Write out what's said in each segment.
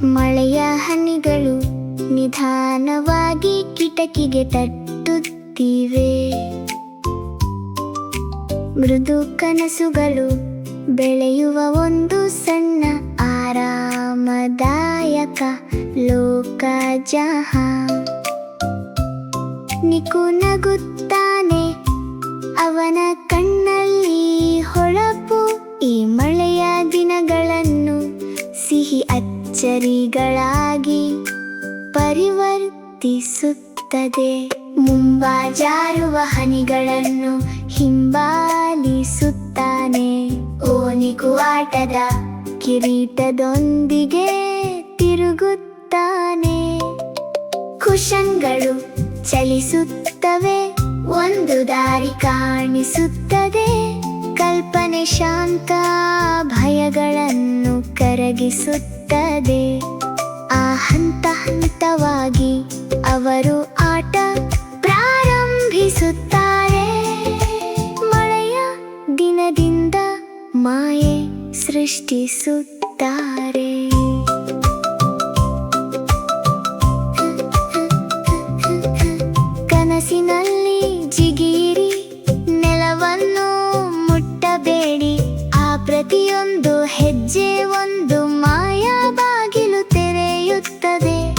ಮಳೆಯ ಹನಿಗಳು ನಿಧಾನವಾಗಿ ಕಿಟಕಿಗೆ ತಟ್ಟುತ್ತಿವೆ. ಮೃದು ಕನಸುಗಳು ಬೆಳೆಯುವ ಒಂದು ಸಣ್ಣ ಆರಾಮದಾಯಕ ಲೋಕ ಜಹಾನ್. ನಿಕು ನಗುತ್ತಾನೆ, ಅವನ ಕಣ್ಣಲ್ಲಿ ಹೊಳಪು. ಈ ಮಳೆಯ ದಿನಗಳನ್ನು ಸಿಹಿ ಅಚ್ಚರಿಗಳಾಗಿ ಪರಿವರ್ತಿಸುತ್ತದೆ. ಮುಂಬಾಜಾರುವ ಹನಿಗಳನ್ನು ಹಿಂಬಾಲಿಸುತ್ತಾನೆ. ಓನಿಕು ಆಟದ ಕಿರೀಟದೊಂದಿಗೆ ತಿರುಗುತ್ತಾನೆ. ಕುಶನ್ಗಳು ಚಲಿಸುತ್ತವೆ, ಒಂದು ದಾರಿ ಕಾಣಿಸುತ್ತದೆ. ಕಲ್ಪನೆ ಶಾಂತ ಭಯಗಳನ್ನು ಕರಗಿಸುತ್ತದೆ. ಆ ಹಂತ ಹಂತವಾಗಿ ಅವರು ಆಟ ಪ್ರಾರಂಭಿಸುತ್ತಾರೆ. ಮಳೆಯ ದಿನದಿಂದ ಮಾಯೆ ಸೃಷ್ಟಿಸುತ್ತಾರೆ. ಕನಸಿನಲ್ಲಿ ಜಿಗಿಯಿರಿ, ನೆಲವನ್ನು ಮುಟ್ಟಬೇಡಿ. ಆ ಪ್ರತಿಯೊಂದು ಹೆಜ್ಜೆ ಒಂದು ಮಾಯಾ ಬಾಗಿಲು ತೆರೆಯುತ್ತದೆ.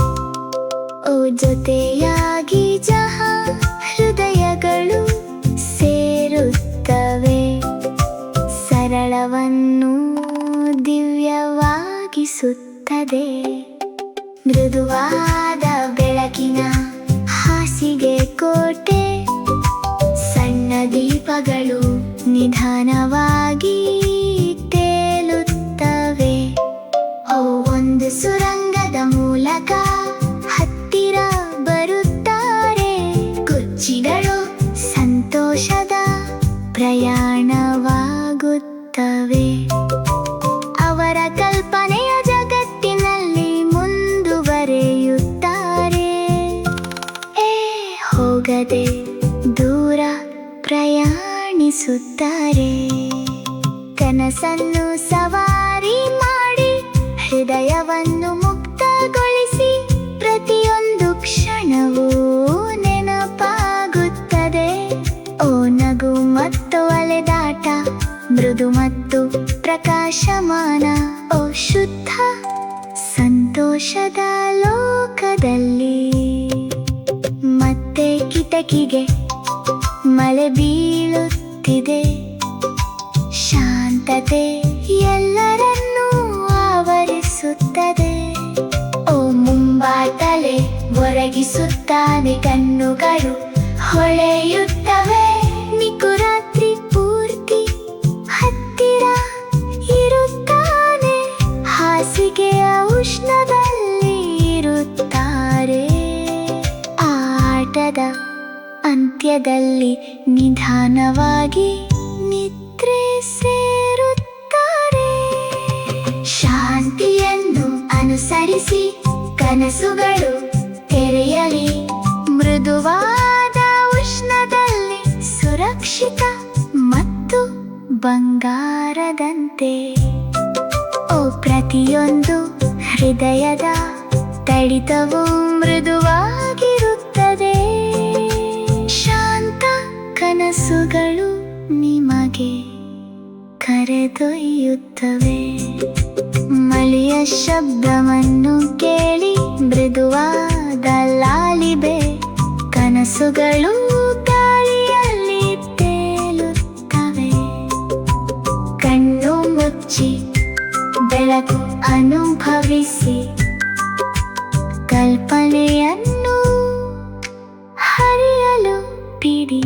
ಓ ಜೊತೆಯಾಗಿ ಜಹಾ ಹೃದಯಗಳು ಸೇರುತ್ತವೆ. ಸರಳವನ್ನು ದಿವ್ಯವಾಗಿಸುತ್ತದೆ. ಮೃದುವಾದ ಬೆಳಕಿನ ಹಾಸಿಗೆ ಕೋಟೆ. ಸಣ್ಣ ದೀಪಗಳು ನಿಧಾನವಾಗಿ ತೇಲುತ್ತವೆ. ಒಂದು ಸುರಂಗದ ಮೂಲಕ ಹತ್ತಿರ ಬರುತ್ತಾರೆ. ಕುರ್ಚಿಗಳು ಸಂತೋಷದ ಪ್ರಯಾಣವಾಗುತ್ತವೆ. ಅವರ ಕಲ್ಪನೆಯ ಜಗತ್ತಿನಲ್ಲಿ ಮುಂದುವರೆಯುತ್ತಾರೆ. ಹೋಗದೆ ದೂರ ಪ್ರಯಾಣಿಸುತ್ತಾರೆ. ಕನಸನ್ನು ಸವಾರಿ ಮಾಡಿ ಹೃದಯವನ್ನು ಮುಕ್ತಗೊಳಿಸಿ. ಪ್ರತಿಯೊಂದು ಕ್ಷಣವೂ ನೆನಪಾಗುತ್ತದೆ. ಓ ನಗು ಮತ್ತು ಅಲೆದಾಟ, ಮೃದು ಮತ್ತು ಪ್ರಕಾಶಮಾನ. ಓ ಶುದ್ಧ ಸಂತೋಷದ ಲೋಕದಲ್ಲಿ. ಮತ್ತೆ ಕಿಟಕಿಗೆ ಮಳೆ ಬೀಳುತ್ತಿದೆ. ಶಾಂತತೆ ಎಲ್ಲರನ್ನೂ ಆವರಿಸುತ್ತದೆ. ಓ ಮುಂಬಾತಲೆ ಒರಗಿಸುತ್ತಾನೆ. ಕಣ್ಣುಗಳು ಹೊಳೆಯುತ್ತವೆ. ನಿಕುರಾತ್ರಿ ಪೂರ್ತಿ ಹತ್ತಿರ ಇರುತ್ತಾನೆ. ಹಾಸಿಗೆಯ ಉಷ್ಣದಲ್ಲಿ ಇರುತ್ತಾರೆ. ಆಟದ ಅಂತ್ಯದಲ್ಲಿ ನಿಧಾನವಾಗಿ ನಿದ್ರೆ ಸೇರುತ್ತಾರೆ. ಶಾಂತಿಯನ್ನು ಅನುಸರಿಸಿ ಕನಸುಗಳು ತೆರೆಯಲಿ. ಮೃದುವಾದ ಉಷ್ಣದಲ್ಲಿ ಸುರಕ್ಷಿತ ಮತ್ತು ಬಂಗಾರದಂತೆ. ಓ ಪ್ರತಿಯೊಂದು ಹೃದಯದ ತಡಿತವು ಮೃದುವಾಗಿರುತ್ತದೆ. ಶಾಂತ ಕನಸುಗಳು ನಿಮಗೆ ಕರೆದೊಯ್ಯುತ್ತವೆ. ಮಳೆಯ ಶಬ್ದವನ್ನು ಕೇಳಿ ಮೃದುವಾದ ಲಾಲಿಬೆ. ಕನಸುಗಳು ಗಾಳಿಯಲ್ಲಿ ತೇಲುತ್ತವೆ. ಕಣ್ಣು ಮುಚ್ಚಿ ಬೆಳಕು ಅನುಭವಿಸಿ. ಕಲ್ಪನೆಯನ್ನು ಹರಿಯಲು ಬಿಡಿ.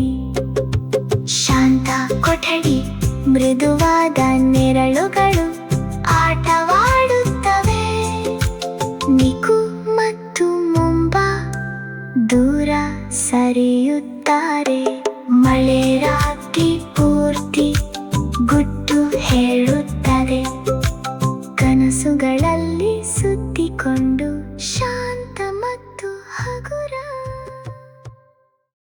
ಶಾಂತ ಕೊಠಡಿ, ಮೃದುವಾದ ನೆರಳುಗಳು ಆಟವಾಡುತ್ತವೆ. ನಿಕು ಮತ್ತು ಮುಂಬಾ ದೂರ ಸರಿಯುತ್ತಾರೆ. ಮಳೆ